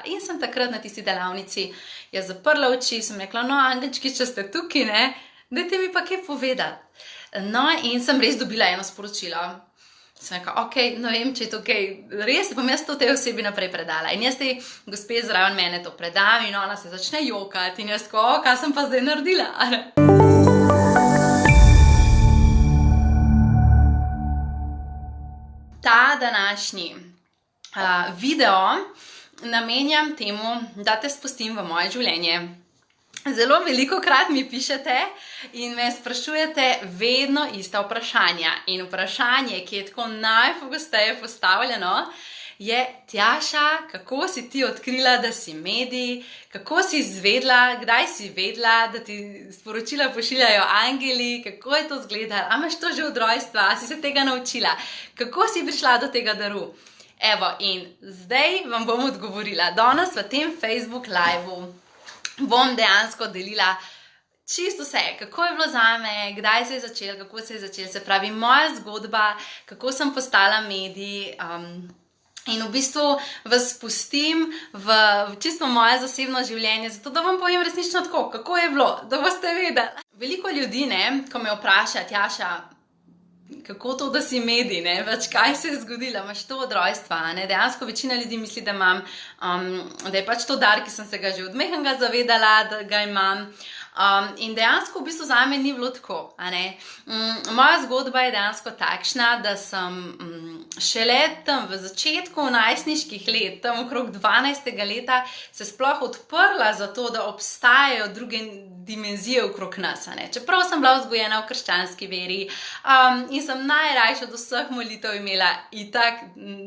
In sem takrat na tisti delavnici zaprla oči, sem rekla, no, angelčki, če ste tukaj, ne, dajte mi pa kaj povedati. No, in sem res dobila eno sporočilo. Sem rekla, ok, no vem, če je to kaj, res bom jaz to tej osebi naprej predala. In jaz tej gospe zraven mene to predam in ona se začne jokati in jaz tako, kaj sem pa zdaj naredila? Ta današnji video namenjam temu, da te spustim v moje življenje. Zelo velikokrat mi pišete in me sprašujete vedno ista vprašanja. In vprašanje, ki je tako najpogosteje postavljeno, je: Tjaša, kako si ti odkrila, da si medij? Kako si izvedla, kdaj si vedela, da ti sporočila pošiljajo angeli? Kako je to izgledalo? A imaš to že od rojstva? A si se tega naučila? Kako si prišla do tega daru? Evo, in zdaj vam bom odgovorila. Danes v tem Facebook live-u bom dejansko delila čisto vse, kako je bilo zame, kdaj se je začelo, kako se je začelo, se pravi moja zgodba, kako sem postala medij, in v bistvu vas spustim v čisto moje zasebno življenje, zato da vam povem resnično tako, kako je bilo, da boste vedeli. Veliko ljudi, ko me vpraša, Tjaša, kako to, da si medij, pač kaj se je zgodilo, imaš to od rojstva, dejansko večina ljudi misli, da imam, da je pač to dar, ki sem se ga že od majhnega zavedala, da ga imam, in dejansko v bistvu zame ni bilo tako, Moja zgodba je dejansko takšna, da sem šele tam v začetku najstniških let, tam okrog 12. leta, se sploh odprla za to, da obstajajo druge dimenzije okrog nas, Čeprav sem bila vzgojena v krščanski veri, in sem najrajše od vseh molitev imela itak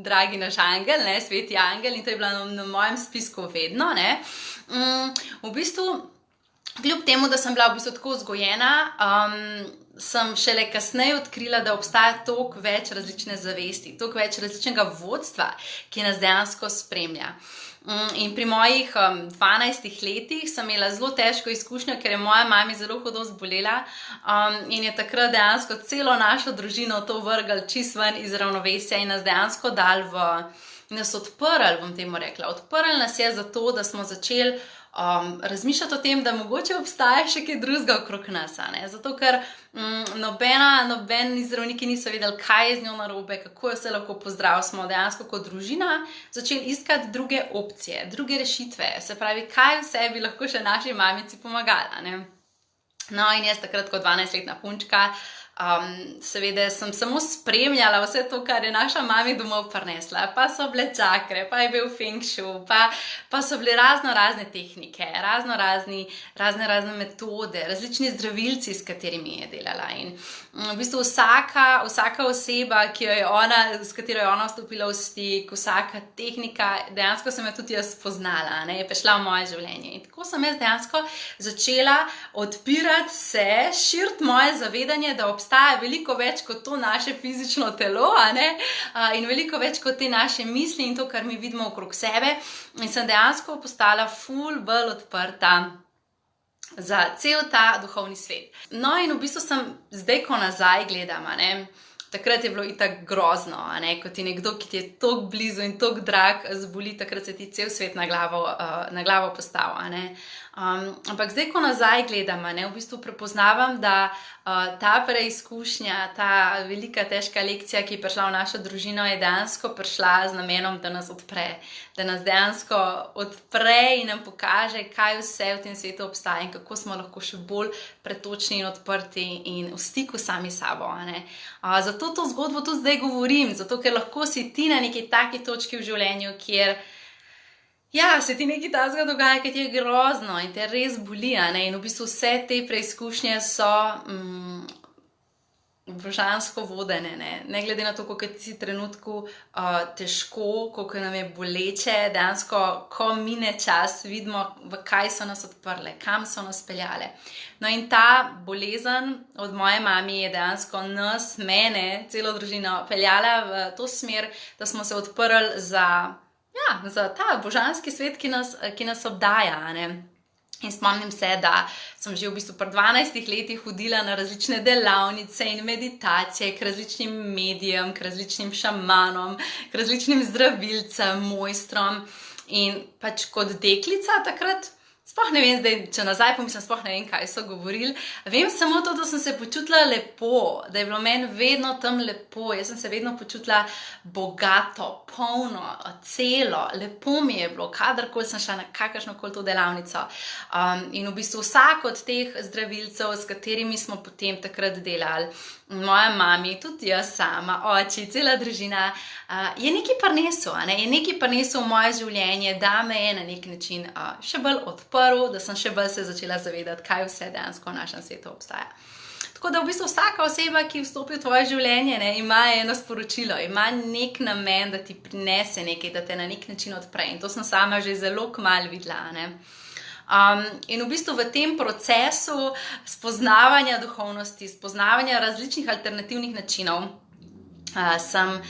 dragi naš angel, sveti angel, in to je bila na mojem spisku vedno, V bistvu, kljub temu, da sem bila v bistvu tako vzgojena, sem šele kasneje odkrila, da obstaja toliko več različne zavesti, toliko več različnega vodstva, ki nas dejansko spremlja. In pri mojih 12 letih sem imela zelo težko izkušnjo, ker je moja mami zelo hudo zbolela, in je takrat dejansko celo našo družino to vrgel čisto ven iz ravnovesja in nas dejansko dal nas odprli, bom temu rekla. Odprli nas je zato, da smo začeli razmišljati o tem, da mogoče obstaja še kaj drugega okrog nas, Zato, ker nobeni zdravniki niso vedeli, kaj je z njo narobe, kako jo se lahko pozdravili, smo dejansko kot družina začeli iskati druge opcije, druge rešitve, se pravi, kaj vse bi lahko še naši mamici pomagala, No, in jaz takrat kot 12-letna punčka, seveda sem samo spremljala vse to, kar je naša mami domov prinesla, pa so bile čakre, pa je bil feng shui, pa so bile razne tehnike, razne metode, različni zdravilci, s katerimi je delala. In v bistvu vsaka oseba, s katero je ona vstopila v stik, vsaka tehnika, dejansko sem jo tudi jaz spoznala, je prišla v moje življenje. In tako sem jaz dejansko začela odpirati se, širiti moje zavedanje, da obstaja veliko več kot to naše fizično telo, in veliko več kot te naše misli in to, kar mi vidimo okrog sebe. In sem dejansko postala ful bolj odprta za cel ta duhovni svet. No, in v bistvu sem zdaj, ko nazaj gledam, takrat je bilo itak grozno, ko ti nekdo, ki ti je toliko blizu in toliko drag, zboli, takrat se ti cel svet na glavo postavi, Ampak zdaj, ko nazaj gledam, v bistvu prepoznavam, da ta preizkušnja, ta velika težka lekcija, ki je prišla v našo družino, je dejansko prišla z namenom, da nas odpre. Da nas dejansko odpre in nam pokaže, kaj vse v tem svetu obstaja in kako smo lahko še bolj pretočni in odprti in v stiku sami sabo, Zato to zgodbo tudi zdaj govorim, zato ker lahko si ti na neki taki točki v življenju, kjer se ti nekaj takega dogaja, ki ti je grozno in te res boli, In v bistvu vse te preizkušnje so božansko vodene, ne glede na to, koliko je ti trenutku težko, koliko nam je boleče, dejansko, ko mine čas, vidimo, v kaj so nas odprle, kam so nas peljale. No, in ta bolezen od moje mami je dejansko mene, celo družino, peljala v to smer, da smo se odprli za ta božanski svet, ki nas obdaja, In spomnim se, da sem že v bistvu pri 12 letih hodila na različne delavnice in meditacije, k različnim medijem, k različnim šamanom, k različnim zdravilcem, mojstrom. In pač kot deklica takrat, sploh ne vem zdaj, če nazaj pomislim, sploh ne vem, kaj so govorili. Vem samo to, da sem se počutila lepo, da je bilo meni vedno tam lepo. Jaz sem se vedno počutila bogato, polno, celo, lepo mi je bilo, kadarkoli sem šla na kakršnokoli to delavnico. In v bistvu vsak od teh zdravilcev, s katerimi smo potem takrat delali, moja mami, tudi jaz sama, oči, cela družina, je nekaj prinesel, je nekaj prinesel v moje življenje, da me je na nek način še bolj odprl, da sem še bolj se začela zavedati, kaj vse dejansko v našem svetu obstaja. Tako da v bistvu vsaka oseba, ki vstopi v tvoje življenje, ima eno sporočilo, ima nek namen, da ti prinese nekaj, da te na nek način odpre. In to sem sama že zelo kmalu videla, in v bistvu v tem procesu spoznavanja duhovnosti, spoznavanja različnih alternativnih načinov, sem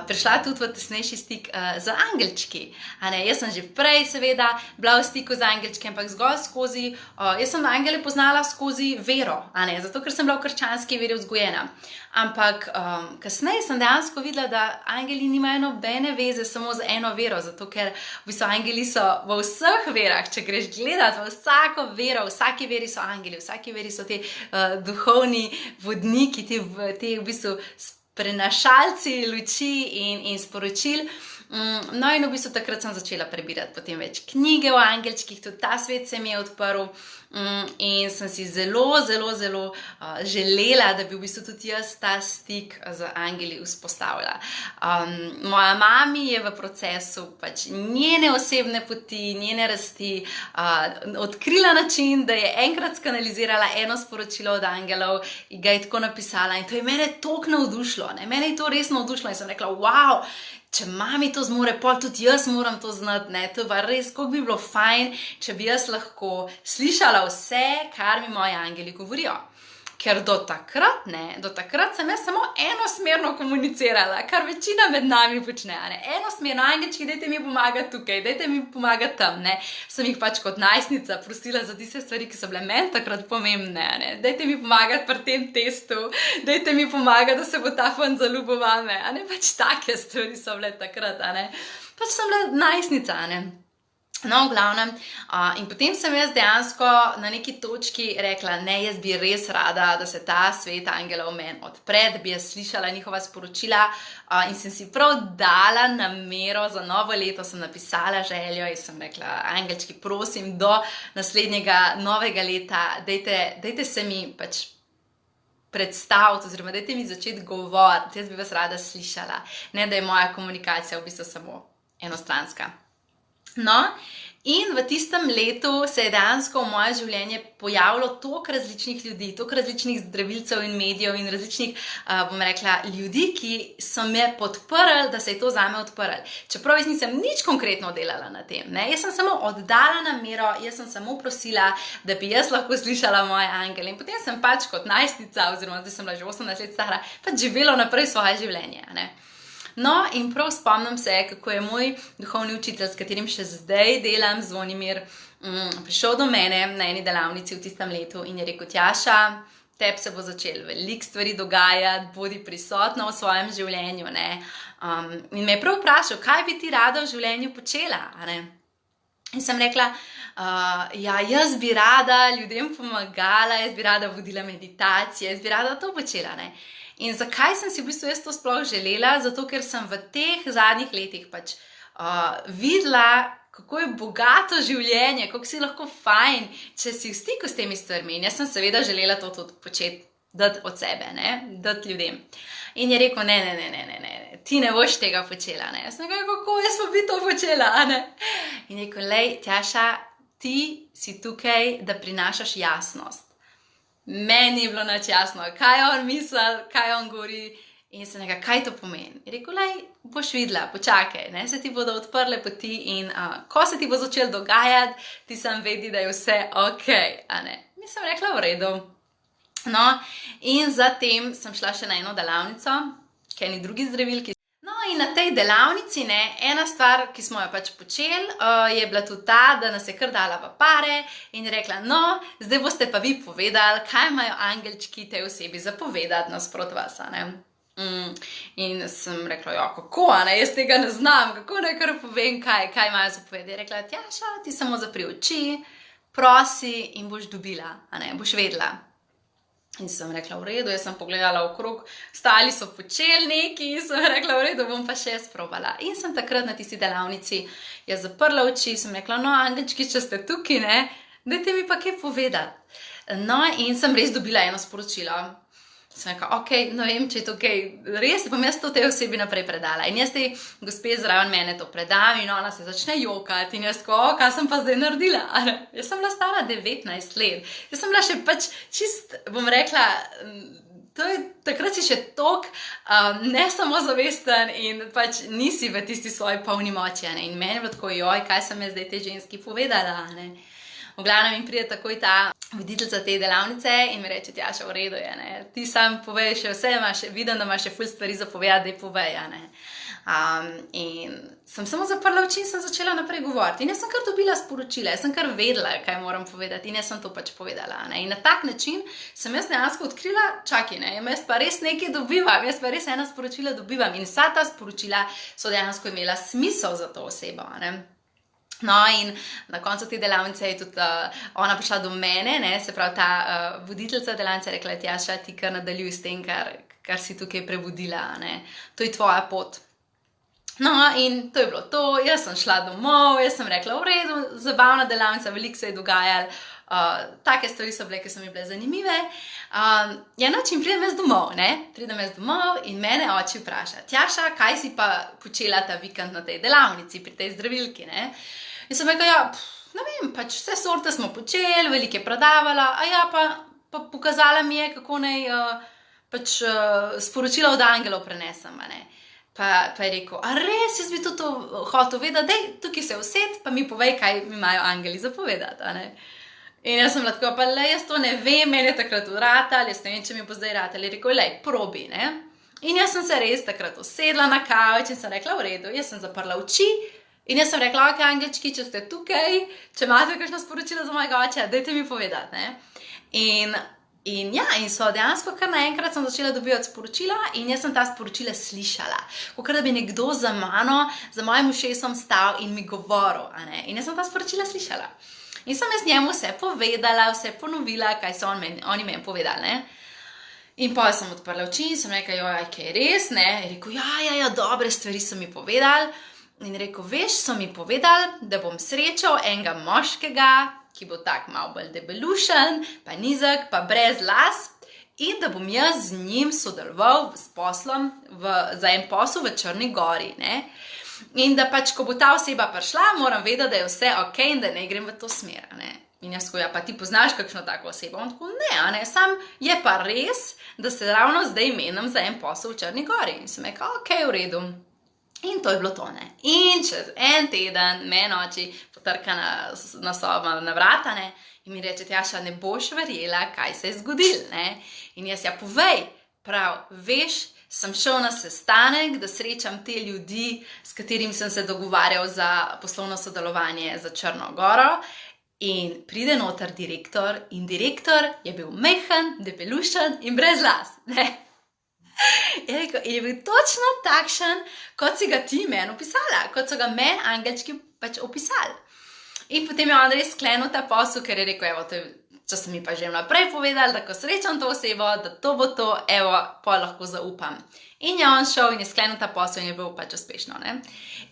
prišla tudi v tesnejši stik z angelčki. Jaz sem že prej seveda bila v stiku z angelčki, ampak zgolj skozi, jaz sem angele poznala skozi vero, zato ker sem bila v krščanski veri vzgojena. Ampak kasneje sem dejansko videla, da angeli nimajo nobene veze samo z eno vero, zato ker v bistvu angeli so v vseh verah, če greš gledati v vsako vero, v vsaki veri so angeli, v vsaki veri so te duhovni vodniki, te v bistvu prenašalci luči in sporočil. No in v bistvu takrat sem začela prebirati potem več knjige o angelčkih, tudi ta svet se mi je odprl in sem si zelo želela, da bi v bistvu tudi jaz ta stik z angeli vzpostavila. Moja mami je v procesu pač njene osebne poti, njene rasti odkrila način, da je enkrat skanalizirala eno sporočilo od angelov in ga je tako napisala in to je mene toliko navdušilo, mene je to res navdušilo in sem rekla, wow, če mami to zmore, pol tudi jaz moram to znati, to je pa res, koliko bi bilo fajn, če bi jaz lahko slišala vse, kar mi moji angeli govorijo. Ker do takrat sem jaz samo enosmerno komunicirala, kar večina med nami počne, enosmerno, angelčki, dajte mi pomagati tukaj, dajte mi pomagati tam, sem jih pač kot najstnica prosila za tiste stvari, ki so bile meni takrat pomembne, dajte mi pomagati pri tem testu, dajte mi pomagati, da se bo ta fant zaljubil vame, pač take stvari so bile takrat, pač sem bila najstnica, No, v glavnem, in potem sem jaz dejansko na neki točki rekla, jaz bi res rada, da se ta svet angelov meni odpre, da bi jaz slišala njihova sporočila in sem si prav dala namero za novo leto, sem napisala željo in sem rekla, angelčki, prosim, do naslednjega novega leta, dajte se mi pač predstaviti, oziroma dajte mi začeti govoriti, jaz bi vas rada slišala, ne da je moja komunikacija v bistvu samo enostranska. No, in v tistem letu se je dejansko v moje življenje pojavilo toliko različnih ljudi, toliko različnih zdravilcev in medijev in različnih, bom rekla, ljudi, ki so me podprli, da se je to zame odprlo. Čeprav jaz nisem nič konkretno delala na tem, Jaz sem samo oddala namero, jaz sem samo prosila, da bi jaz lahko slišala moje angele. In potem sem pač kot najstnica, oziroma zdaj sem bila že 18 let stara, pač živela naprej svoje življenje, No, in prav spomnim se, kako je moj duhovni učitelj, s katerim še zdaj delam, Zvonimir, prišel do mene na eni delavnici v tistem letu in je rekel, Tjaša, tebi se bo začelo veliko stvari dogajati, bodi prisotna v svojem življenju, in me je prav vprašal, kaj bi ti rada v življenju počela, In sem rekla, jaz bi rada ljudem pomagala, jaz bi rada vodila meditacije, jaz bi rada to počela, In zakaj sem si v bistvu jaz to sploh želela? Zato, ker sem v teh zadnjih letih pač videla, kako je bogato življenje, kako si lahko fajn, če si v stiku s temi stvarmi. In jaz sem seveda želela to tudi početi, dati od sebe, dati ljudem. In je rekel, ne, ti ne boš tega počela, Jaz sem rekla, kako jaz pa bi to počela, In je rekel, lej, Tjaša, ti si tukaj, da prinašaš jasnost. Meni je bilo nič jasno, kaj on misli, kaj on govori in sem nekaj, kaj to pomeni. Je rekel, lej, boš videla, počakaj, se ti bodo odprle poti in ko se ti bo začelo dogajati, ti sam vedi, da je vse okej, In sem rekla, v redu. No, in zatem sem šla še na eno delavnico, k eni drugi zdravilki. No, in na tej delavnici, ena stvar, ki smo jo pač počeli, je bila tudi ta, da nas je kar dala v pare in je rekla, no, zdaj boste pa vi povedali, kaj imajo angelčki tej osebi zapovedati nasprot vas, In sem rekla, ja, kako, a ne, jaz tega ne znam, kako naj kar povem, kaj imajo za povedati. Je rekla, Tjaša, ti samo zapri oči, prosi in boš dobila, a ne, boš vedela. In sem rekla, v redu, jaz sem pogledala okrog, stali so počeli neki, in sem rekla, v redu, bom pa še sprobala. In sem takrat na tisti delavnici jaz zaprla oči, sem rekla, no, angelčki, če ste tukaj, ne, dajte mi pa kaj povedati. No, in sem res dobila eno sporočilo. Sem rekla, ok, ne vem, če je to kaj res, bom jaz to tej osebi naprej predala. In jaz tej gospe zraven mene to predam in ona se začne jokati in jaz tako, kaj sem pa zdaj naredila? Jaz sem bila stara 19 let. Jaz sem bila še pač čist, bom rekla, takrat si še tok nesamozavesten in pač nisi v tisti svoji polni moči. In meni je bilo tako, joj, kaj sem jaz zdaj tej ženski povedala, ne? V glavnem mi pride takoj ta voditeljica te delavnice in mi reče, Tjaša, v redu je, ne, ti sam povej še vse, vidim, da imaš še ful stvari za povedati, daj povej, ne. In sem samo zaprla oči in sem začela naprej govoriti. In jaz sem kar dobila sporočila, jaz sem kar vedela, kaj moram povedati in jaz sem to pač povedala, ne. In na tak način sem jaz dejansko odkrila, čakaj, ne, jaz pa res nekaj dobivam, jaz pa res ena sporočila dobivam in vsa ta sporočila so dejansko imela smisel za to osebo, ne. No, in na koncu te delavnice je tudi ona prišla do mene, ne, se pravi ta voditeljica delavnice je rekla, Tjaša, ti kar nadaljuj s tem, kar si tukaj prebudila, ne, to je tvoja pot. No, in to je bilo to, jaz sem šla domov, jaz sem rekla, v redu, zabavna delavnica, veliko se je dogajalo, take stvari so bile, ki so mi bile zanimive. Ja, noč in pridem jaz domov, ne, pridem jaz domov in mene oči vpraša, Tjaša, kaj si pa počela ta vikend na tej delavnici, pri tej zdravilki, ne. In sem rekla, ja, ne vem, pač vse sorte smo počeli, veliko je prodavala, a ja, pa pokazala mi je, kako naj pač sporočila od angelov prenesem, ne. Pa je rekel, a res, jaz bi tudi to hotel vedeti, dej, tukaj se used, pa mi povej, kaj mi imajo angeli zapovedati, a ne. In jaz sem bila tako, pa le, jaz to ne vem, meni je takrat vratal, jaz ne vem, če mi bo zdaj vratal, je rekel, lej, probi, ne. In jaz sem se res takrat usedla na kavč in sem rekla, v redu, jaz sem zaprla oči. In jaz sem rekla, ok, angelčki, če ste tukaj, če imate kakšno sporočilo za mojega oča, dajte mi povedati, ne. In so dejansko kar naenkrat sem začela dobivati sporočila in jaz sem ta sporočila slišala. Kakor da bi nekdo za mano, za mojim ušesom stal in mi govoril, a ne. In jaz sem ta sporočila slišala. In sem jaz njemu vse povedala, vse ponovila, kaj so oni meni povedali, ne. In pa sem odprla oči in sem rekla, joj, kaj res, ne. In rekel, ja, dobre stvari so mi povedali. In rekel, veš, so mi povedali, da bom srečal enega moškega, ki bo tak malo bolj debelušen, pa nizek, pa brez las, in da bom jaz z njim sodeloval s poslom, za en posel v Črni Gori, ne. In da pač, ko bo ta oseba prišla, moram vedeti, da je vse ok in da ne grem v to smer, ne. In jaz tako, ja, pa ti poznaš kakšno tako osebo? On tako, ne, a ne, sam je pa res, da se ravno zdaj menim za en posel v Črni Gori. In sem rekla, ok, v redu. In to je bilo to, ne. In čez en teden me noči potrka na vrata, ne, in mi reče, Tjaša, ne boš verjela, kaj se je zgodilo, ne. In jaz, ja, povej, prav, veš, sem šel na sestanek, da srečam te ljudi, s katerim sem se dogovarjal za poslovno sodelovanje za Črno Goro, in pride noter direktor, in direktor je bil mehen, debelušen in brez las, ne. In je bil točno takšen, kot si ga ti meni opisala, kot so ga meni angelčki pač opisali. In potem je on res sklenil ta posel, ker je rekel, evo, če so mi pa že naprej povedali, da ko srečam to osebo, da to bo to, evo, pa lahko zaupam. In je on šel in je sklenil ta posel in je bil pač uspešno, ne.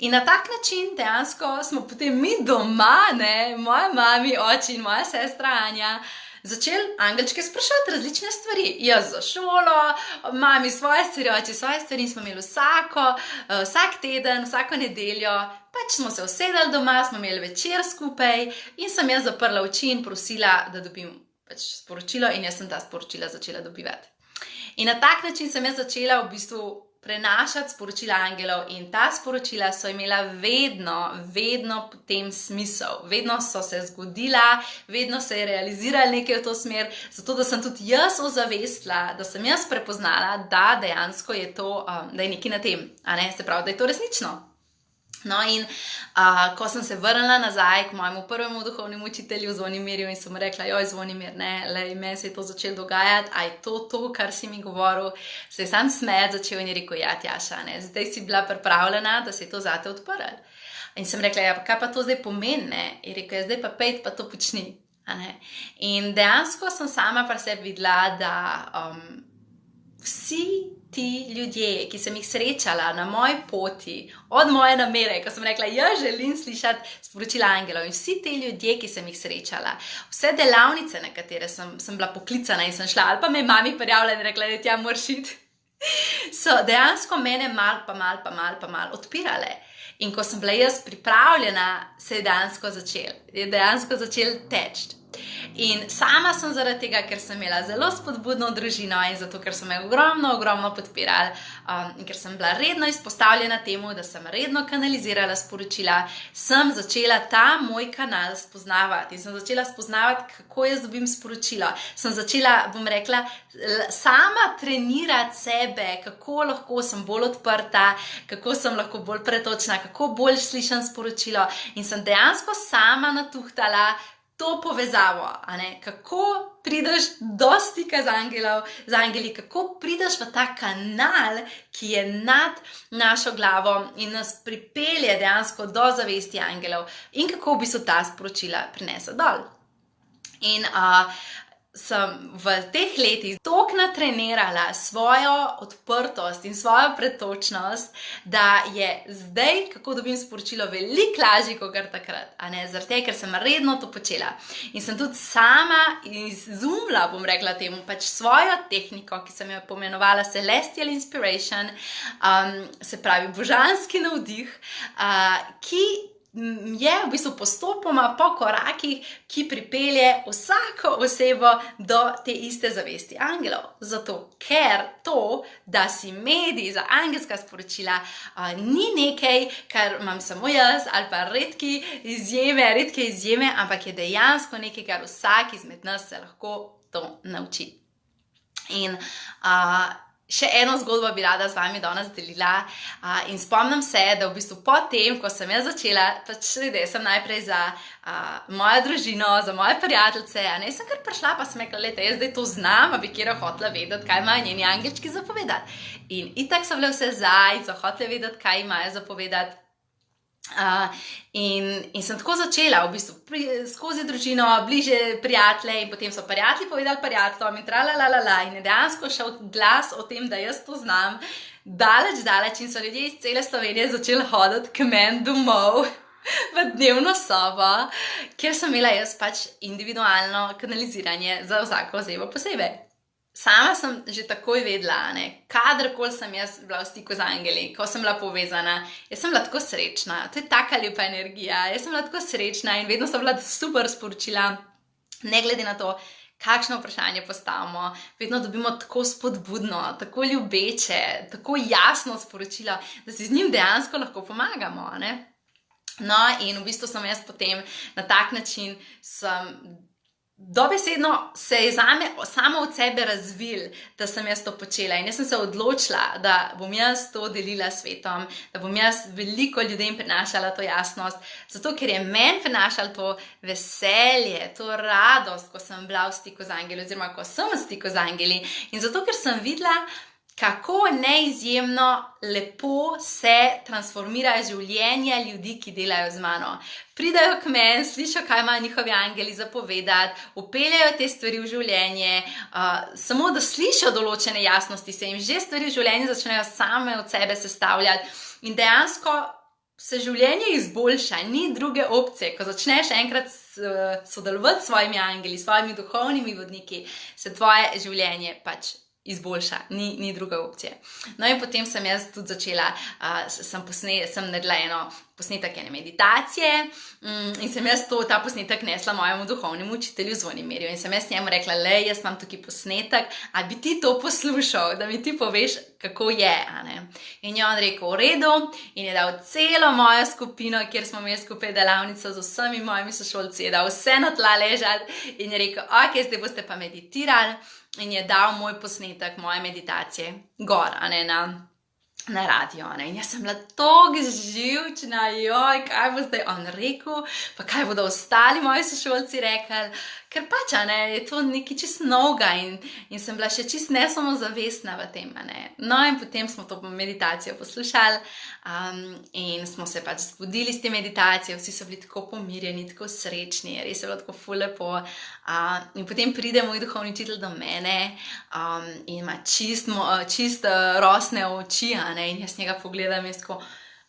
In na tak način dejansko smo potem mi doma, ne, moja mami, oči in moja sestra Anja, začeli angelčke sprašati različne stvari. Jaz za šolo, mami svoje stvari, oči svoje stvari in smo imeli vsak teden, vsako nedeljo, pač smo se usedali doma, smo imeli večer skupaj in sem jaz zaprla oči in prosila, da dobim pač sporočilo in jaz sem ta sporočila začela dobivati. In na tak način sem jaz začela v bistvu prenašati sporočila angelov in ta sporočila so imela vedno potem smisel. Vedno so se zgodila, vedno se je realizirala nekaj v to smer, zato da sem tudi jaz ozavestila, da sem jaz prepoznala, da dejansko je to, da je nekaj na tem, a ne, se pravi, da je to resnično. No in ko sem se vrnila nazaj k mojemu prvemu duhovnemu učitelju Zvonimirju in sem rekla, joj Zvonimir, meni se je to začelo dogajati, a je to, kar si mi govoril, se je sam smejati začel in je rekel, ja Tjaša, zdaj si bila pripravljena, da se je to zate odprlo. In sem rekla, ja, kaj pa to zdaj pomeni, ne? In rekel, ja, zdaj pa pejt pa to počni. In dejansko sem sama pri sebi videla, da vsi ti ljudje, ki sem jih srečala na moji poti, od moje namere, ko sem rekla, jaz želim slišati sporočila angelov, in vsi ti ljudje, ki sem jih srečala, vse delavnice, na katere sem bila poklicana in sem šla, ali pa me je mami prijavila in rekla, da tja moraš iti, so dejansko mene mal odpirale. In ko sem bila jaz pripravljena, se je dejansko začel teči. In sama sem zaradi tega, ker sem imela zelo spodbudno družino in zato, ker so me ogromno podpirali in ker sem bila redno izpostavljena temu, da sem redno kanalizirala sporočila, sem začela ta moj kanal spoznavati in sem začela spoznavati, kako jaz dobim sporočilo. Sem začela, bom rekla, sama trenirati sebe, kako lahko sem bolj odprta, kako sem lahko bolj pretočna, kako bolj slišim sporočilo in sem dejansko sama natuhtala to povezavo, kako prideš do stika z angeli, kako prideš v ta kanal, ki je nad našo glavo in nas pripelje dejansko do zavesti angelov in kako v bistvu ta sporočila prinese dol. In sem v teh letih toliko natrenirala svojo odprtost in svojo pretočnost, da je zdaj, kako dobim sporočilo, veliko lažje kot takrat, zaradi tega, ker sem redno to počela. In sem tudi sama izumila, bom rekla temu, pač svojo tehniko, ki sem jo pomenovala Celestial Inspiration, se pravi božanski navdih, ki je v bistvu postopoma po korakih, ki pripelje vsako osebo do te iste zavesti angelov. Zato, ker to, da si medij za angelska sporočila, ni nekaj, kar imam samo jaz ali pa redke izjeme, ampak je dejansko nekaj, kar vsak izmed nas se lahko to nauči. In še eno zgodbo bi rada z vami danes delila in spomnim se, da v bistvu potem, ko sem jaz začela, pač sem najprej za mojo družino, za moje prijateljice, sem kar prišla pa sem rekla, jaz zdaj to znam, bi kjera hotela vedeti, kaj imajo njeni angelčki zapovedati. In itak so bile vse so hotele vedeti, kaj imajo zapovedati. In sem tako začela v bistvu skozi družino, bliže prijatelje in potem so prijatelji povedali prijateljem in tralalala in je dejansko šel glas o tem, da jaz to znam daleč in so ljudje iz cele Slovenije začeli hoditi k meni domov v dnevno sobo, kjer sem imela jaz pač individualno kanaliziranje za vsako osebo posebej. Sama sem že takoj vedela, kadarkoli sem jaz bila v stiku z angeli, ko sem bila povezana, jaz sem bila tako srečna, to je taka lepa energija, jaz sem bila tako srečna in vedno so bila super sporočila, ne glede na to, kakšno vprašanje postavimo, vedno dobimo tako spodbudno, tako ljubeče, tako jasno sporočilo, da si z njim dejansko lahko pomagamo, No, in v bistvu sem jaz potem na tak način dobesedno se je zame samo od sebe razvil, da sem jaz to počela in jaz sem se odločila, da bom jaz to delila s svetom, da bom jaz veliko ljudem prinašala to jasnost, zato ker je meni prinašalo to veselje, to radost, ko sem bila v stiku z angeli oziroma ko sem v stiku z angeli in zato ker sem videla, kako neizjemno lepo se transformirajo življenja ljudi, ki delajo z mano. Pridajo k meni, slišijo, kaj imajo njihovi angeli zapovedati, vpeljajo te stvari v življenje, samo da slišijo določene jasnosti, se jim že stvari v življenju začnejo same od sebe sestavljati in dejansko se življenje izboljša, ni druge opcije. Ko začneš enkrat sodelovati s svojimi angeli, s svojimi duhovnimi vodniki, se tvoje življenje pač izboljša, ni druge opcije. No in potem sem jaz tudi začela, sem naredila eno posnetek ene meditacije in sem jaz ta posnetek nesla mojemu duhovnemu učitelju Zvonimirju in sem jaz njemu rekla, jaz imam tukaj posnetek, a bi ti to poslušal, da mi ti poveš, kako je, In je on rekel, v redu, in je dal celo mojo skupino, kjer smo imeli skupaj delavnico z vsemi mojimi sošolci, je dal vse na tla ležati in je rekel, ok, zdaj boste pa meditirali in je dal moj posnetek, moje meditacije gor, na radio, ne, in jaz sem bila tako živčna, joj, kaj bo zdaj on rekel, pa kaj bodo ostali moji sošolci rekli, ker pač, ne, je to nekaj čist novega in sem bila še čist nesamozavestna v tem, ne. No, in potem smo to meditacijo poslušali in smo se pač zbudili s te meditacije, vsi so bili tako pomirjeni, tako srečni, res je bilo tako ful lepo. In potem pride moj duhovni učitelj do mene in ima čist rosne oči, ne, in jaz njega pogledam in tako,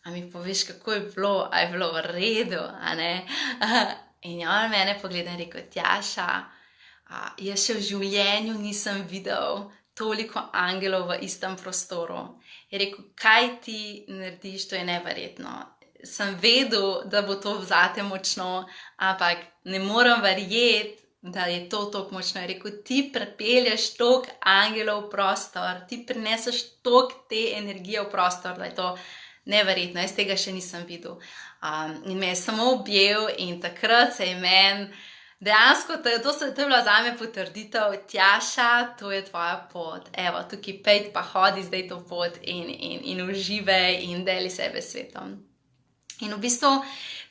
a mi poveš, kako je bilo, a je bilo v redu, a ne? In on mene pogleda in rekel, Tjaša, jaz še v življenju nisem videl toliko angelov v istem prostoru. Je rekel, kaj ti narediš, to je neverjetno. Sem vedel, da bo to zate močno, ampak ne morem verjeti, da je to toliko močno. Je rekel, ti pripelješ toliko angelov v prostor, ti prineseš toliko te energije v prostor, da je to neverjetno. Jaz tega še nisem videl. In me je samo objel in takrat se je meni dejansko, to je bila zame potrditev, Tjaša, to je tvoja pot. Evo, tukaj pejt pa hodi zdaj to pot in uživaj in deli sebe svetom. In v bistvu,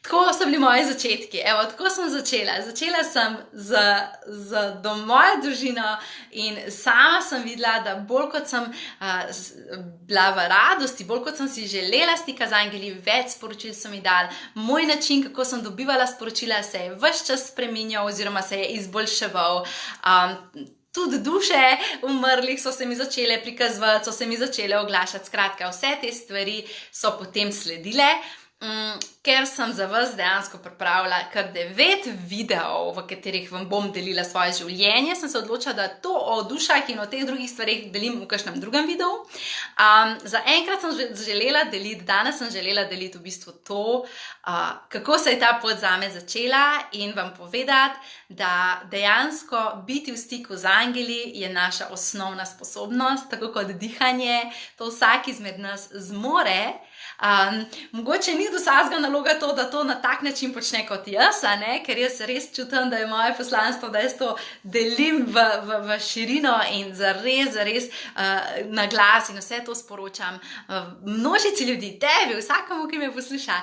tako so bili moji začetki. Evo, tako sem začela. Začela sem z mojo družino in sama sem videla, da bolj kot sem bila v radosti, bolj kot sem si želela stika z angeli, več sporočil so mi dali. Moj način, kako sem dobivala sporočila, se je ves čas spreminjal oziroma se je izboljševal. Tudi duše umrlih so se mi začele prikazovati, so se mi začele oglašati. Skratka, vse te stvari so potem sledile. Ker sem za vas dejansko pripravila kar 9 videov, v katerih vam bom delila svoje življenje, sem se odločila, da to o dušah in o teh drugih stvarih delim v kakšnem drugem videu. Za enkrat sem želela deliti, danes sem želela deliti v bistvu to, kako se je ta pot zame začela in vam povedati, da dejansko biti v stiku z angeli je naša osnovna sposobnost, tako kot dihanje, to vsak izmed nas zmore. Mogoče ni do vsakega naloga to, da to na tak način počne kot jaz, ker jaz res čutim, da je moje poslanstvo, da jaz to delim v širino in zares na glas in vse to sporočam množici ljudi, tebi, vsakemu, ki me posluša,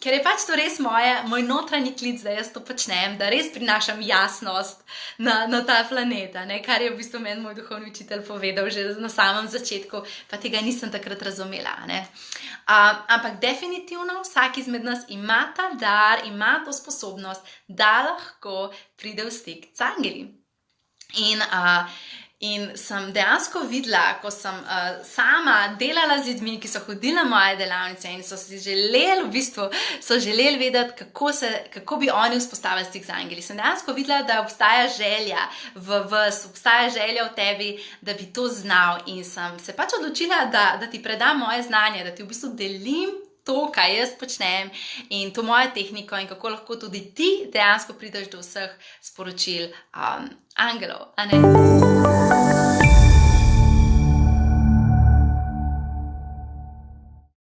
ker je pač to res moj notranji klic, da jaz to počnem, da res prinašam jasnost na ta planet, kar je v bistvu meni moj duhovni učitelj povedal že na samem začetku, pa tega nisem takrat razumela, ampak definitivno vsak izmed nas ima ta dar, ima to sposobnost, da lahko pride v stik z angeli. In sem dejansko videla, ko sem sama delala z ljudmi, ki so hodili na moje delavnice in so si želeli, v bistvu, so želeli vedeti, kako bi oni vzpostavili stik z angeli. Sem dejansko videla, da obstaja želja v vas, obstaja želja v tebi, da bi to znal. In sem se pač odločila, da ti predam moje znanje, da ti v bistvu delim to, kaj jaz počnem in to mojo tehniko in kako lahko tudi ti dejansko prideš do vseh sporočil angelov, a ne?